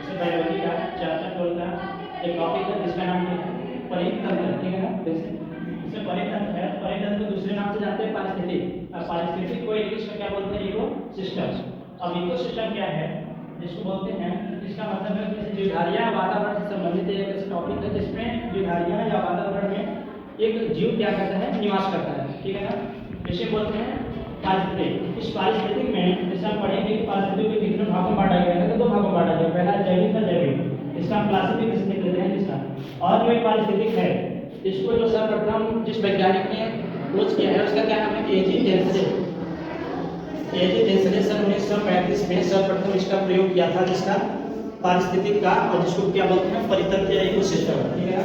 जैसे बायोलॉजी का चैप्टर 12 का एक टॉपिक है जिसका नाम है परितंत्र, ठीक है ना। इसमें परितंत्र है, परितंत्र को दूसरे नाम से जानते हैं पारिस्थितिक। और पारिस्थितिक को इंग्लिश में क्या बोलते हैं? Ecosystem. अब इको सिस्टम क्या है जिसको बोलते हैं, इसका मतलब है कि जीवधारियां वातावरण से संबंधित एक ऐसा टॉपिक है जिसमें जीवधारियां या वातावरण में एक जीव क्या करता है, निवास करता है, ठीक है ना। इसे बोलते हैं पारिस्थितिक। इस पारिस्थितिक में जैसे हम पढ़ेंगे कि पारिस्थितिक को कितने भागों में बांटा गया है, तो दो भागों में बांटा गया। पहला जैविक और जैविक, इसका हम क्लासिफिकेशन देख लेते हैं इसका। और जो एक पारिस्थितिक है इसको जो सर्वप्रथम जिस वैज्ञानिक ने खोज किया है उसका क्या नाम है? एजी डेंसले। एजी डेंसले सन 1935 में सर्वप्रथम इसका प्रयोग किया था, जिसका पारिस्थितिक का, और जिसको क्या बोलते हैं? परितंत्र या इकोसिस्टम, ठीक है ना।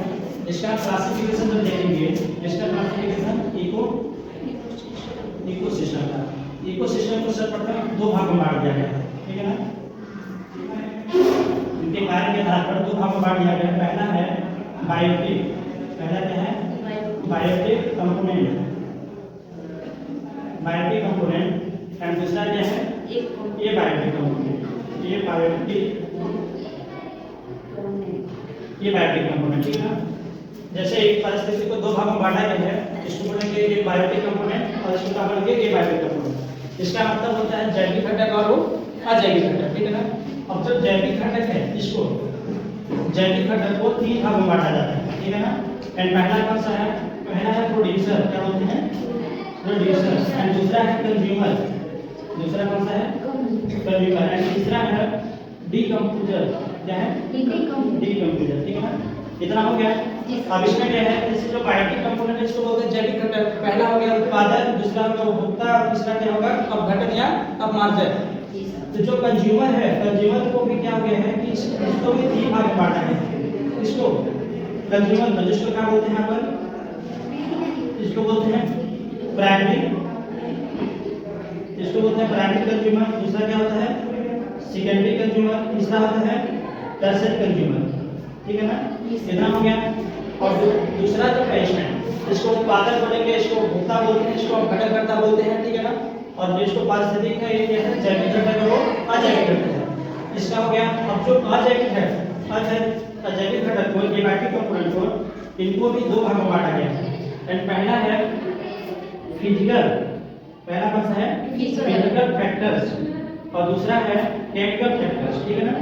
इसका क्लासिफिकेशन जब देखेंगे, इसका क्लासिफिकेशन इकोसिस्टम का, इकोसिस्टम को सर्वप्रथम दो भागों में बांट दिया गया है, ठीक है ना। इनके कार्य के आधार पर दो भागों में बांट दिया गया है। पहला है बायोटिक, पहला क्या है? Biotic component, biotic component. And दूसरा क्या है? ये बायोटिक कंपोनेंट, ये बायोटिक कंपोनेंट, ठीक है ना। जैसे एक परिस्थिति को दो भागों में बांटा गया है, इसको बोलेंगे ये बायोटिक कंपोनेंट और इसको क्या बोलेंगे? ये बायोटिक कंपोनेंट। इसका मतलब होता है जैविक घटक और अजैविक घटक, ठीक है ना। अब जो जैविक घटक है इसको, जैविक घटक को तीन भागों में बांटा जाता है, ठीक है ना। एंड पहला कौन सा है? पहला है प्रोड्यूसर, क्या बोलते हैं? प्रोड्यूसर। एंड दूसरा है कंज्यूमर, दूसरा कौन सा है? कंज्यूमर। एंड तीसरा है डीकंपोजर, क्या है? डीकंपोजर, ठीक है ना। इतना हो गया। अब इसमें क्या है, जैसे जो बायोटिक कंपोनेंट है इसको बोलते हैं जैविक घटक। पहला हो गया उत्पादक, दूसरा हो गया उपभोक्ता, और तीसरा क्या होगा? अपघटन या अपमार्जन। तो जो कंज्यूमर है, कंज्यूमर को भी क्या हो गया है कि इसको भी तीन भाग में बांटा है। इसको कंज्यूमर में, जिसको क्या बोलते हैं अपन? इसको बोलते हैं प्राइमरी, इसको बोलते हैं प्राइमरी कंज्यूमर। दूसरा क्या होता है? Secondary consumer. तीसरा होता है टर्शियरी कंज्यूमर, ठीक है ना। इतना हो गया। और दूसरा जो है इसमें, इसको उत्पादक बोलेंगे, इसको उपभोक्ता बोलते हैं, इसको अपघटनकर्ता बोलते हैं, ठीक है ना। और जो इसको पारिस्थितिक है, ये क्या है? जैविक घटक है, वो अजैविक घटक है। इसका हो गया। अब जो अजैविक है, अजैविक घटक को, ये बायोटिक कंपोनेंट को, इनको भी दो भागों में बांटा गया है। एंड पहला है फिजिकल, पहला कौन सा है? फिजिकल फैक्टर्स, और दूसरा है केमिकल फैक्टर्स, ठीक है ना।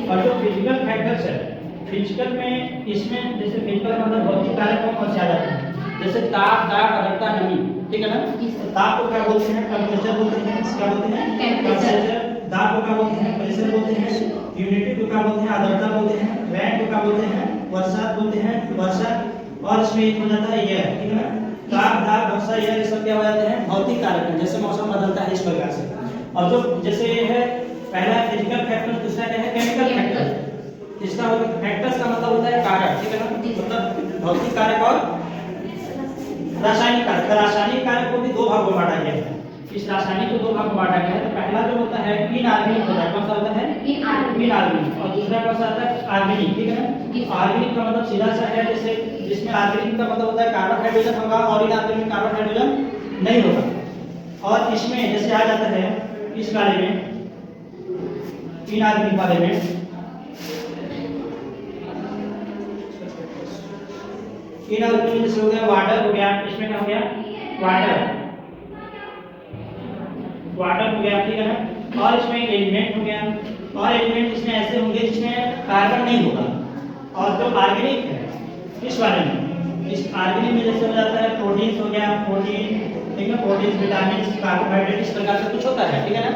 और जो फिजिकल फैक्टर्स है, फिजिकल में इसमें जैसे फिजिकल मतलब भौतिक कारक कौन से आ जाते हैं? जैसे ताप, दाब, आर्द्रता, नमी, ठीक है ना। ताप को क्या बोलते हैं? टेम्परेचर बोलते हैं। क्या बोलते हैं? टेम्परेचर। दाब को क्या बोलते हैं? प्रेशर बोलते हैं। ह्यूमिडिटी को क्या बोलते हैं? आर्द्रता बोलते हैं। रैन को क्या बोलते हैं? वर्षा बोलते हैं, वर्षा। और इसमें एक हो जाता है एयर, ठीक है ना। ताप, दाब, वर्षा, एयर, ये सब क्या हो जाते हैं? भौतिक कारक हैं, जैसे मौसम बदलता है इस प्रकार से। और जो जैसे ये है, पहला फिजिकल फैक्टर, दूसरा क्या है? Chemical factor. इसका फैक्टर्स का मतलब होता है कारक, ठीक है ना। मतलब भौतिक कारक और रासायनिक कारक। रासायनिक कारक को भी दो भागों में बांटा गया है। इस रासायनिक को दो भागों में बांटा गया है। तो पहला जो होता है इनऑर्गेनिक होता है, कौन सा होता है? इनऑर्गेनिक। और दूसरा कौन सा होता है? ऑर्गेनिक, ठीक है ना। ऑर्गेनिक का मतलब सीधा सा है, जैसे जिसमें ऑर्गेनिक का मतलब होता है कार्बन हाइड्रोजन होगा और इनऑर्गेनिक कार्बन हाइड्रोजन नहीं होगा। और इसमें जैसे आ जाता है इस वाले में, इनऑर्गेनिक वाले में, इनऑर्गेनिक जैसे हो गया वाटर हो गया, इसमें क्या हो गया? वाटर, वाटर हो गया, ठीक है ना। और इसमें एलिमेंट हो गया, और एलिमेंट इसमें ऐसे होंगे जिसमें कार्बन नहीं होगा। और जो ऑर्गेनिक है इस बारे में, इस ऑर्गेनिक में जैसे हो जाता है प्रोटीन हो गया, प्रोटीन, ठीक है, प्रोटीन, विटामिन, कार्बोहाइड्रेट, इस प्रकार से कुछ होता है, ठीक है ना।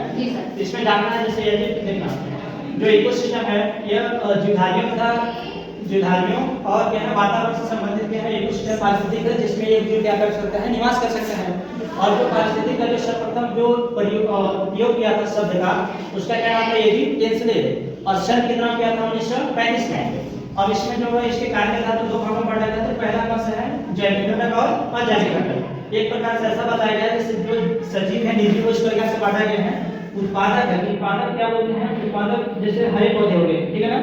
इसमें जानना है, जैसे ये देखना, जो इकोसिस्टम है यह जीवधारियों तथा जीवधारियों और क्या है वातावरण से संबंधित क्या है? इकोसिस्टम पारिस्थितिक है, जिसमें एक जीव क्या कर सकता है? निवास कर सकता है। और जो पारिस्थितिक का जो सर्वप्रथम जो उपयोग किया था शब्द का, उसका क्या नाम था? एजी डेंसले। और सन कितना किया था? 1935 में। अब इसमें जो है इसके कार्य का दो भागों में बांटा गया था। पहला कौन सा है? जैविक घटक और अजैविक घटक। एक प्रकार से ऐसा बताया गया है जैसे जो सजीव है, निर्जीव, इस प्रकार से बांटा गया है। उत्पादक है, उत्पादक क्या बोलते हैं? उत्पादक जैसे हरे पौधे हो गए, ठीक है ना।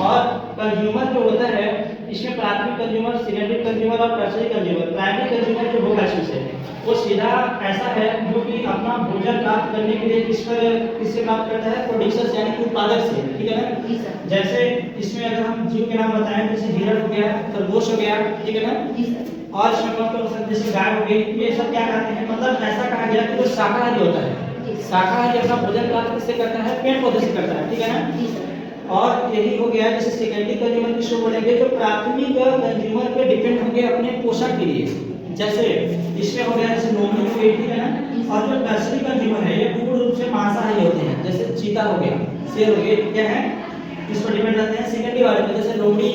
और कंज्यूमर जो होता है इसमें प्राथमिक कंज्यूमर, सेकेंडरी कंज्यूमर और टर्शियरी कंज्यूमर। प्राइमरी कंज्यूमर जो होगा इसमें से वो सीधा ऐसा है जो कि अपना भोजन प्राप्त करने के लिए किससे प्राप्त करता है? प्रोड्यूसर्स यानी कि उत्पादक से, ठीक है ना। जैसे इसमें अगर हम जीव के नाम बताएं, जैसे हिरण हो गया, खरगोश हो गया, ठीक है ना। और इसमें मतलब जैसे गाय हो गई, ये सब क्या कहते हैं, मतलब ऐसा कहा गया कि जो शाकाहारी होता है, शाकाहारी अपना भोजन प्राप्त किससे करता है? पेड़ पौधे से करता है, ठीक है ना। और यही हो गया जैसे सेकेंडरी कंज्यूमर किसको बोलेंगे? जो प्राथमिक कंज्यूमर पे डिपेंड होंगे अपने पोषण के लिए। जैसे इसमें हो गया जैसे लोमड़ी हो गई, ठीक है ना। और जो टर्शियरी कंज्यूमर है ये पूर्ण रूप से मांसाहारी होते हैं, जैसे चीता हो गया, शेर हो गया, क्या है, इस पर डिपेंड रहते हैं। सेकेंडरी वाले में जैसे लोमड़ी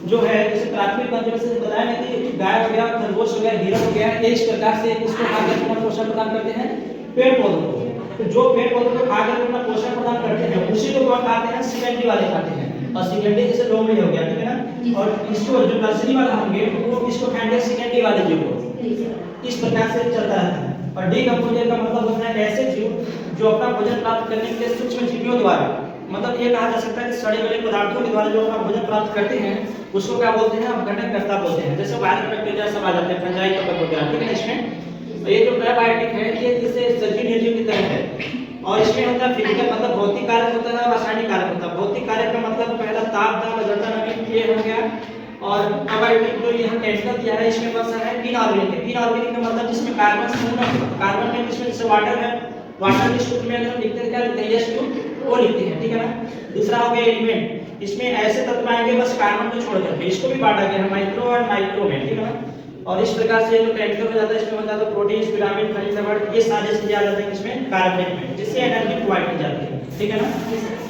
जो है, जैसे प्राथमिक कंज्यूमर से बताया ना कि गाय हो गया, खरगोश हो गया, हिरण हो गया, ये इस प्रकार से इसको खाकर अपना पोषण प्रदान करते हैं पेड़ पौधों को। तो जो पेड़ पौधों को खाकर अपना पोषण प्रदान करते हैं उसी को कौन खाते हैं? सेकेंडरी वाले खाते हैं। और सेकेंडरी जैसे लोमड़ी हो गया, ठीक है ना। और इसको जो टर्शियरी वाला होंगे वो इसको खाएंगे सेकेंडरी वाले जीव को। इस प्रकार से चलता रहता है। और डीकंपोजर का मतलब होता है ऐसे जीव जो अपना भोजन प्राप्त करने के लिए सूक्ष्म जीवियों द्वारा, मतलब ये कहा जा सकता है कि सड़े गले पदार्थों के द्वारा जो अपना भोजन प्राप्त करते हैं उसको क्या बोलते हैं? अपघटनकर्ता बोलते हैं। जैसे वायरस, बैक्टीरिया सब आ जाते हैं, फंजाई कपक वगैरह, ठीक है ना। इसमें ये जो प्रोबायोटिक है ये जैसे सजीव निर्जीव की तरह है। और इसमें होता है फिजिकल, मतलब भौतिक कारक होता है और रासायनिक कारक होता है। भौतिक कारक का मतलब पहला ताप, दाब, आर्द्रता, नमी, ये हो गया। और प्रोबायोटिक जो यहाँ केमिकल दिया है इसमें कौन सा है? इनऑर्गेनिक। इनऑर्गेनिक का मतलब जिसमें कार्बन समूह न हो। कार्बन में जिसमें जैसे वाटर है, वाटर के सूत्र में अगर हम लिखते हैं क्या लिखते हैं? H2 वो लिखते हैं, ठीक है ना। दूसरा हो गया एलिमेंट, इसमें ऐसे तत्व आएंगे बस कार्बन को छोड़ करके, इसको भी बांटा गया है माइक्रो और माइक्रो में, ठीक है ना। और इस प्रकार से जो केमिकल हो जाता है इसमें हो जाता है प्रोटीन, विटामिन, खनिज लवण, ये सारे चीजें आ जाते हैं इसमें कार्बोनेट में, जिससे एनर्जी प्रोवाइड की जाती है, ठीक है ना।